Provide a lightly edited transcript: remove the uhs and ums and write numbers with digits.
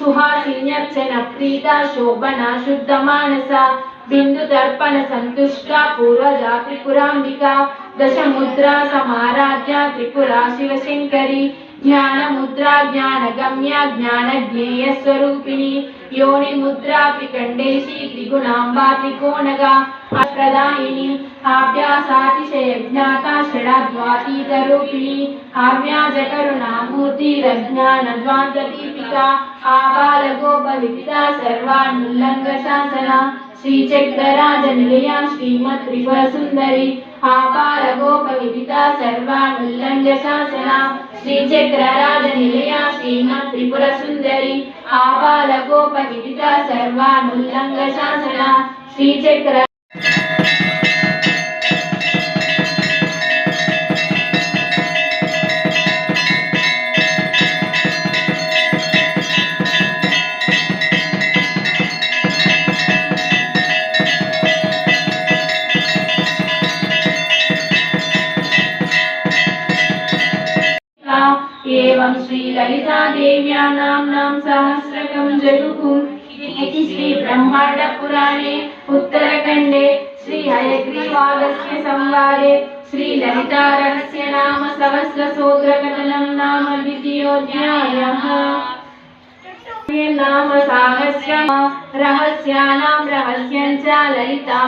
सुहासिन्यर्चन प्रीता शोभना शुद्ध मानसा बिंदु दर्पण संतुष्टा पूर्वजा त्रिपुरांबिका दश मुद्रा समाराध्या त्रिपुरा शिवशंकरी ज्ञान मुद्रा ज्ञान गम्या ज्ञान ज्ञेय स्वरूपिणी योनि मुद्रा त्रिकंडेशी त्रिगुणांबा त्रिकोणगा प्रदायिनी आभ्यासातिशय ज्ञाता षडाद्वातीत रूपिणी आव्याज करुणामूर्ति रज्ञान द्वांत दीपिका आबाल गोप विदिता सर्वानुल्लंघ शासना श्रीचक्रराज निलया श्रीमत् त्रिपुर सुंदरी आबाल गोप विदिता सर्वानुल्लंघ शासना श्रीचक्रराज निलया श्रीमत् त्रिपुर सुंदरी आबाल गोप विदिता सर्वानुल्लंघ शासना श्रीचक्र एवं श्री ललिता देव्या नाम सहस्रकं जगुः इति श्री ब्रह्मांड पुराणे उत्तरखंडे श्री हयग्रीवागस्त्य संवादे श्री ललिता रहस्य नाम सहस्र सोत्र कथनं नाम द्वितीयोऽध्यायः। नाम साहस्र रहस्यानां रहस्यं च ललिता